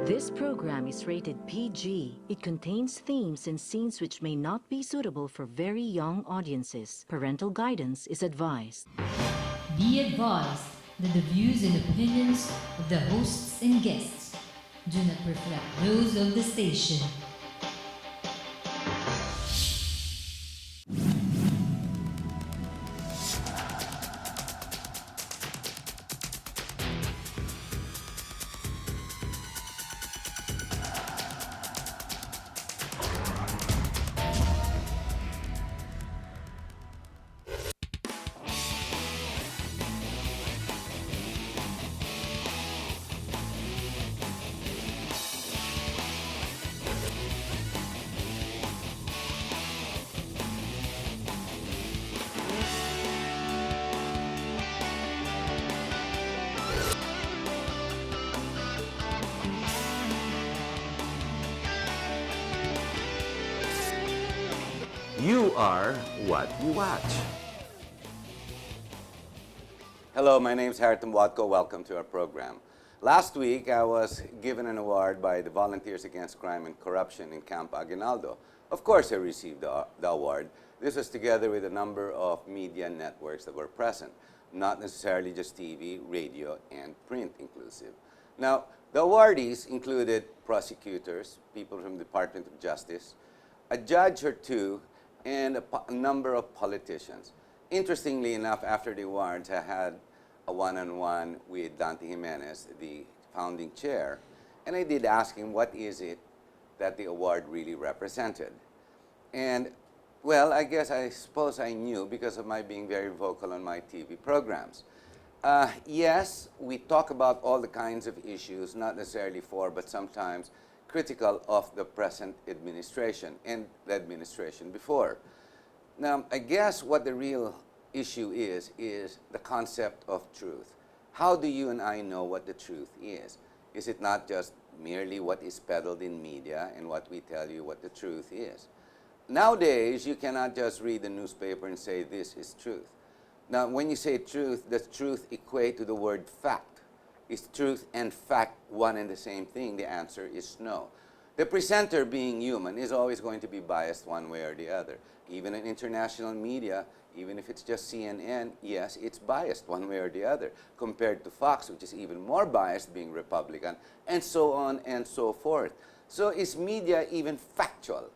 This program is rated PG. It contains themes and scenes which may not be suitable for very young audiences. Parental guidance is advised. Be advised that the views and opinions of the hosts and guests do not reflect those of the station. You are what you watch. Hello, my name is Harriton Watko. Welcome to our program. Last week, I was given an award by the Volunteers Against Crime and Corruption in Camp Aguinaldo. Of course, I received the award. This was together with a number of media networks that were present, not necessarily just TV, radio, and print inclusive. Now, the awardees included prosecutors, people from the Department of Justice, a judge or two, and a number of politicians. Interestingly enough, after the awards, I had a one-on-one with Dante Jimenez, the founding chair, and I did ask him what is it that the award really represented. And, well, I suppose I knew because of my being very vocal on my TV programs. Yes, we talk about all the kinds of issues, not necessarily for, but sometimes critical of the present administration and the administration before. Now, I guess what the real issue is the concept of truth. How do you and I know what the truth is? Is it not just merely what is peddled in media and what we tell you what the truth is? Nowadays, you cannot just read the newspaper and say this is truth. Now, when you say truth, does truth equate to the word fact? Is truth and fact one and the same thing? The answer is no. The presenter, being human, is always going to be biased one way or the other. Even in international media, even if it's just CNN, yes, it's biased one way or the other, compared to Fox, which is even more biased, being Republican, and so on and so forth. So is media even factual?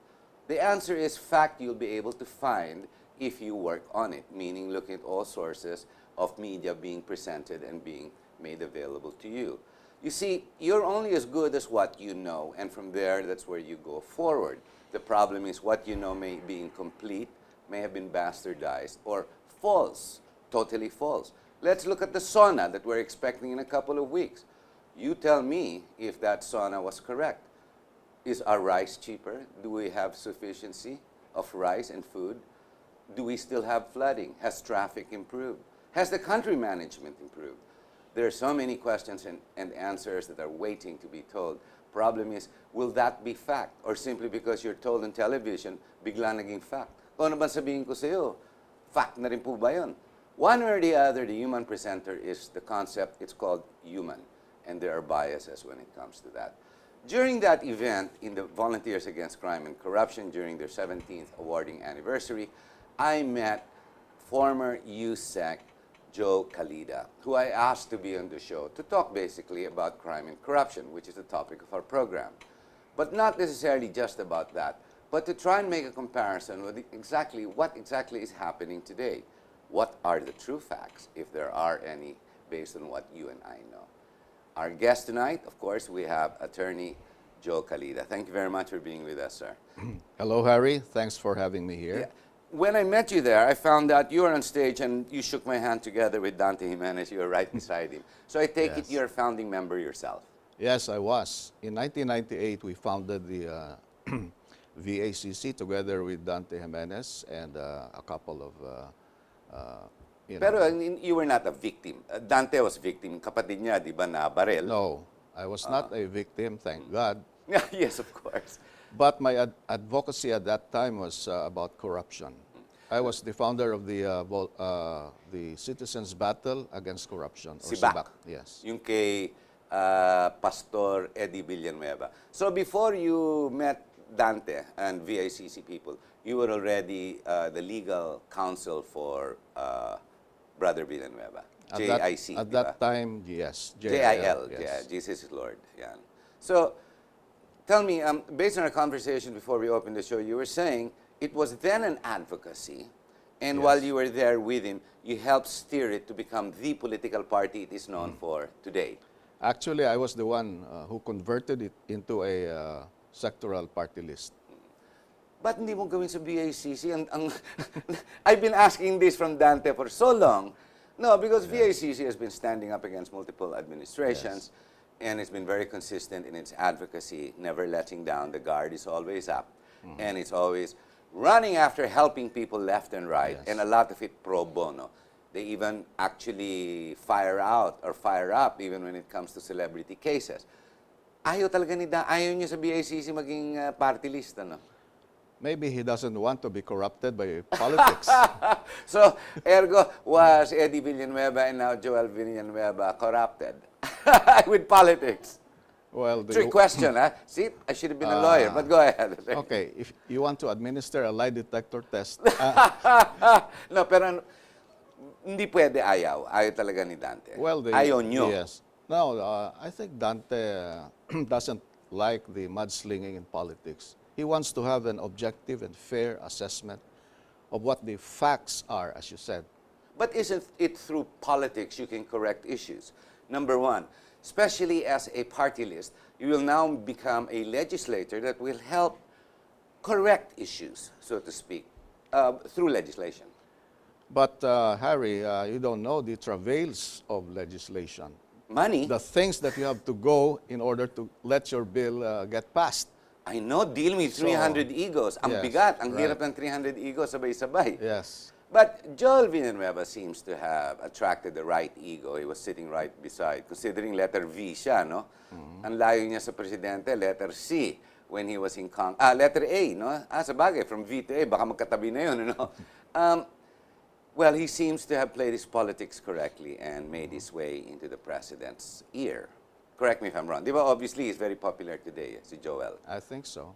The answer is fact you'll be able to find if you work on it, meaning looking at all sources of media being presented and being made available to you. You see, you're only as good as what you know, and from there, that's where you go forward. The problem is what you know may be incomplete, may have been bastardized, or false, totally false. Let's look at the sauna that we're expecting in a couple of weeks. You tell me if that sauna was correct. Is our rice cheaper? Do we have sufficiency of rice and food? Do we still have flooding? Has traffic improved? Has the country management improved? There are so many questions and answers that are waiting to be told. Problem is, will that be fact? Or simply because you're told on television, bigla naging fact? Kung ano ba sabihin ko sa'yo, fact na rin po ba yun? One way or the other, the human presenter is the concept, it's called human. And there are biases when it comes to that. During that event, in the Volunteers Against Crime and Corruption, during their 17th awarding anniversary, I met former USEC Joe Calida, who I asked to be on the show to talk basically about crime and corruption, which is the topic of our program. But not necessarily just about that, but to try and make a comparison with what exactly is happening today. What are the true facts, if there are any, based on what you and I know? Our guest tonight, of course, we have Attorney Joe Calida. Thank you very much for being with us, sir. Hello, Harry. Thanks for having me here. Yeah. When I met you there, I found out you were on stage and you shook my hand together with Dante Jimenez. You were right beside him. So I take it you're a founding member yourself. Yes, I was. In 1998, we founded the VACC together with Dante Jimenez and a couple of, Pero you were not a victim. Dante was victim. Kapatid niya, di ba, na barel? No, I was not a victim, thank God. Yes, of course. But my advocacy at that time was about corruption. I was the founder of the Citizens Battle Against Corruption, or SIBAC. Yes. Yung kay Pastor Eddie Villanueva. So before you met Dante and VICC people, you were already the legal counsel for Brother Villanueva. JIC. At that time, yes. JIL, yes. yeah, Jesus is Lord. Yeah. So, tell me, based on our conversation before we opened the show, you were saying it was then an advocacy, and Yes. while you were there with him, you helped steer it to become the political party it is known for today. Actually, I was the one who converted it into a sectoral party list. Ba't hindi mo gawin sa BICC? I've been asking this from Dante for so long. No, because VICC has been standing up against multiple administrations, and it's been very consistent in its advocacy, never letting down. The guard is always up, and it's always running after helping people left and right, Yes. and a lot of it pro bono. They even actually fire out or fire up even when it comes to celebrity cases. Ayaw talaga ayaw niyo sa BICC maging party list, ano? Maybe he doesn't want to be corrupted by politics. So, ergo, was Eddie Villanueva and now Joel Villanueva corrupted with politics? Well, Trick question, huh? See, I should have been a lawyer, but go ahead. Okay, if you want to administer a lie detector test, No, pero hindi pwede ayaw. Ayaw talaga ni Dante. well, ayaw nyo. Yes. No, I think Dante doesn't like the mudslinging in politics. He wants to have an objective and fair assessment of what the facts are, as you said. But isn't it through politics you can correct issues? Number one, especially as a party list, you will now become a legislator that will help correct issues, so to speak, through legislation. But, Harry, you don't know the travails of legislation. Money, The things that you have to go in order to let your bill get passed. I know, deal with 300 egos. Ang yes, bigat, ang right. hirap ng 300 egos sabay-sabay. Yes. But Joel Villanueva seems to have attracted the right ego. He was sitting right beside, considering letter V siya, no? Ang layo niya sa presidente, letter C, when he was in letter A, no? Sabagay, from V to A, baka magkatabi na yun, no? Well, he seems to have played his politics correctly and made his way into the president's ear. Correct me if I'm wrong. Di ba, obviously, he's very popular today, si Joel. I think so.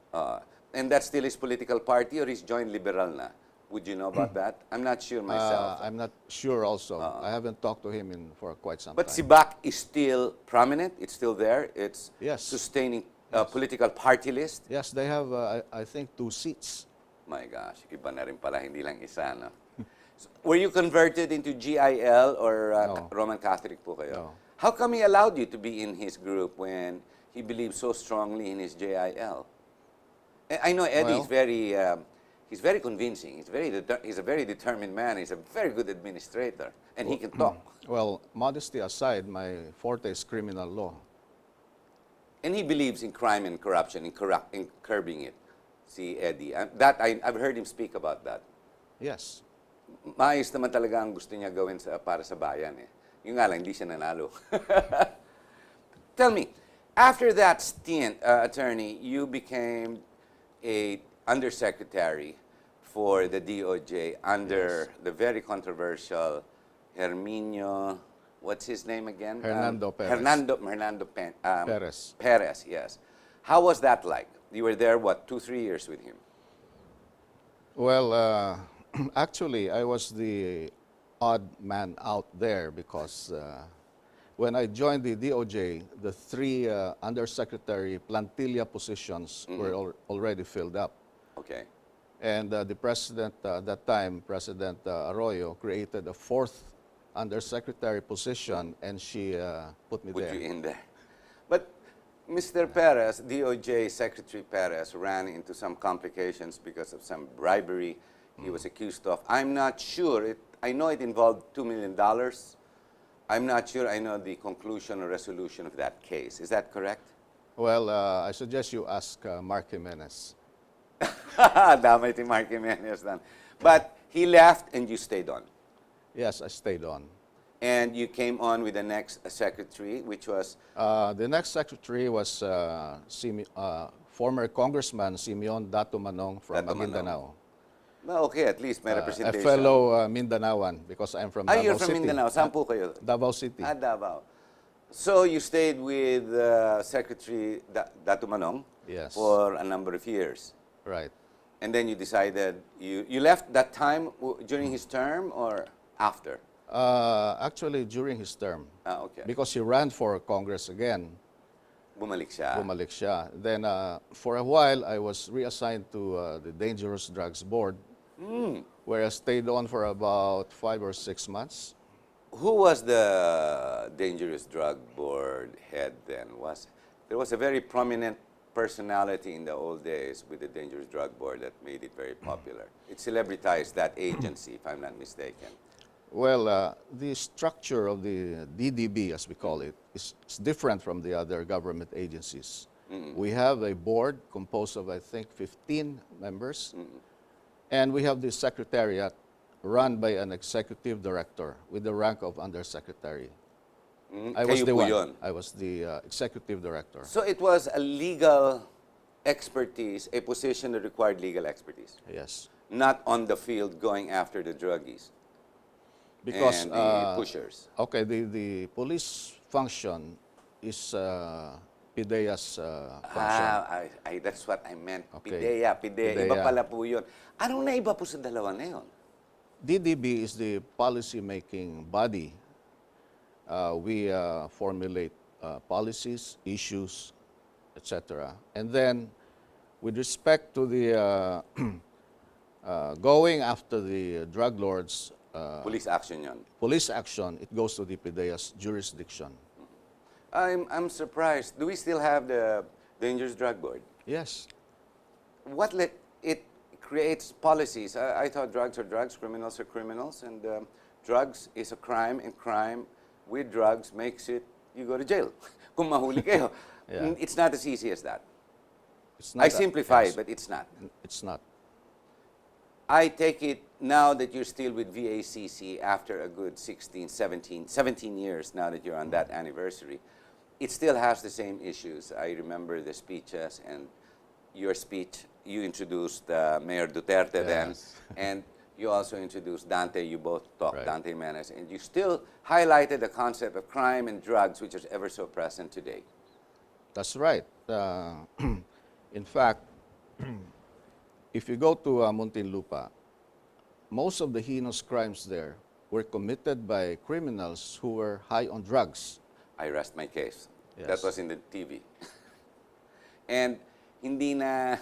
And that's still his political party, or he's joined Liberal na? Would you know about that? I'm not sure myself. I'm not sure also. I haven't talked to him for quite some But time. Sibak is still prominent. It's still there. It's Yes. sustaining political party list. Yes, they have, I think, 2 seats. My gosh, iba na rin pala, hindi lang isa, no? So, were you converted into GIL or No. Roman Catholic po kayo? No. How come he allowed you to be in his group when he believes so strongly in his JIL? I know Eddie is Well- he's very convincing. He's a very determined man. He's a very good administrator, and he can talk. Well, modesty aside, my forte is criminal law. And he believes in crime and corruption, in curbing it. Si Eddie. I've heard him speak about that. Yes. Maayos naman talaga ang gusto niya gawin para sa bayan. Yung nga lang, hindi siya nanalo. Tell me, after that stint, attorney, you became a undersecretary for the DOJ under the very controversial Herminio, what's his name again? Hernando Perez. Perez. Perez, yes. How was that like? You were there, 2-3 years with him? Well, actually, I was the odd man out there because when I joined the DOJ, the 3 undersecretary plantilla positions were already filled up. Okay. And the president at that time, President Arroyo, created a 4th undersecretary position, and she put me Put there. you in there. But Mr. Perez, DOJ Secretary Perez, ran into some complications because of some bribery he was accused of. I'm not sure. I know it involved $2 million. I'm not sure I know the conclusion or resolution of that case. Is that correct? Well, I suggest you ask Mark Jimenez. Damay ti Mark Jimenez dan. But he left and you stayed on. Yes, I stayed on. And you came on with the next secretary, which was The next secretary was former Congressman Simeon Dato Manong from Dato Manong. Maguindanao. well, okay, at least may A representation. fellow Mindanaoan because I'm from Davao You're from City. Mindanao. Saan po kayo? Davao City. Davao. So you stayed with Secretary Datu Manong Yes. for a number of years. Right. And then you decided, you left that time during his term or after? Actually, during his term. Okay. Because he ran for Congress again. Bumalik siya. Bumalik siya. Then, for a while, I was reassigned to the Dangerous Drugs Board, where I stayed on for about 5 or 6 months. Who was the Dangerous Drug Board head then? There was a very prominent personality in the old days with the Dangerous Drug Board that made it very popular. It celebritized that agency, if I'm not mistaken. Well, the structure of the DDB, as we call it, is different from the other government agencies. We have a board composed of, I think, 15 members, and we have the secretariat run by an executive director with the rank of undersecretary. I was Kayo the po one. yun. I was the executive director. So it was a legal expertise, a position that required legal expertise, Yes. not on the field going after the druggies Because, and the pushers. okay, the police function is PIDEA's function. That's what I meant. Okay. Pidea. Pidea. Iba pala po yun. Anong naiba po sa dalawa na yun? DDB is the policy-making body. We formulate policies, issues, etc. And then, with respect to the going after the drug lords, Police action yun. police action, it goes to the PIDEA's jurisdiction. I'm surprised. Do we still have the Dangerous Drug Board? Yes. What it creates policies? I thought drugs are drugs, criminals are criminals, and drugs is a crime, and crime with drugs makes it, you go to jail. Kung mahuli kayo. Yeah. It's not as easy as that. It's not I simplify, yes, but it's not. it's not. I take it now that you're still with VACC after a good 17 years now that you're on that anniversary, it still has the same issues. I remember the speeches and your speech, you introduced Mayor Duterte then, Yes. and you also introduced Dante, you both talked, Right. Dante Menes, and you still highlighted the concept of crime and drugs, which is ever so present today. That's right. In fact, if you go to Muntinlupa, most of the heinous crimes there were committed by criminals who were high on drugs. I rest my case. Yes. That was in the TV. And hindi na...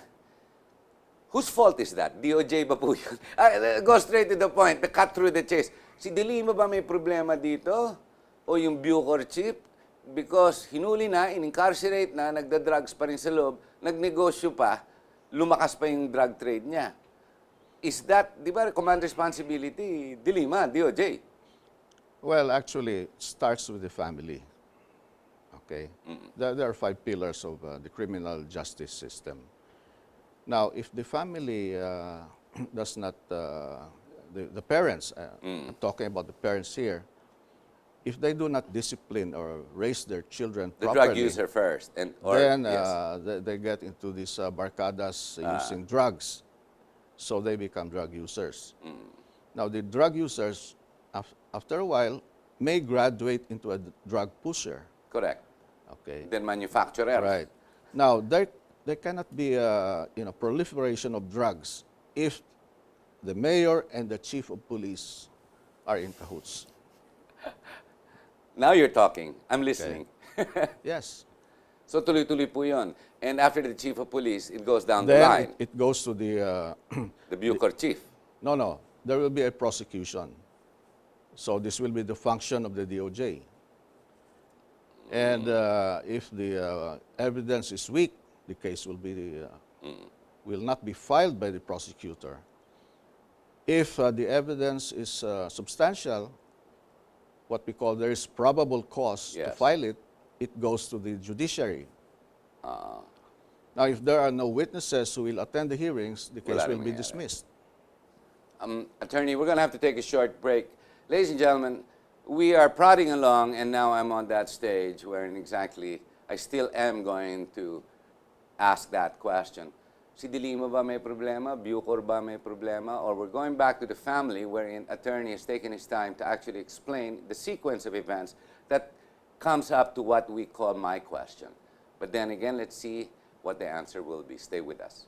Whose fault is that? DOJ ba po yun? Go straight to the point, cut through the chase. Si Dilima ba may problema dito? O yung Bucor chief? Because hinuli na, in-incarcerate na, nagda-drugs pa rin sa loob, nagnegosyo pa, lumakas pa yung drug trade niya. Is that, di ba, command responsibility, Dilima, DOJ? Well, actually, it starts with the family. Okay? There are 5 pillars of the criminal justice system. Now, if the family does not, the parents, I'm talking about the parents here, if they do not discipline or raise their children The properly, drug user first. And, then yes. they get into these barcadas using drugs. So they become drug users. Now, the drug users, after a while, may graduate into a drug pusher. Correct. Okay. Then manufacturer. Right. Now, there cannot be a proliferation of drugs if the mayor and the chief of police are in cahoots. Now you're talking. I'm listening. Yes. So tuloy-tuloy po yun. And after the chief of police, it goes down the Then line. it goes to the... The Bucor chief. No. There will be a prosecution. So this will be the function of the DOJ. And if the evidence is weak, the case will be will not be filed by the prosecutor. If the evidence is substantial, what we call there is probable cause to Yes. file it, it goes to the judiciary. Now, if there are no witnesses who will attend the hearings, the case Wala will nang be mangyayari. dismissed. Attorney, we're going to have to take a short break. Ladies and gentlemen, we are prodding along, and now I'm on that stage wherein exactly I still am going to ask that question. Si Dilima ba may problema? Bucor ba may problema? Or we're going back to the family wherein attorney has taken his time to actually explain the sequence of events that comes up to what we call my question. But then again, let's see what the answer will be. Stay with us.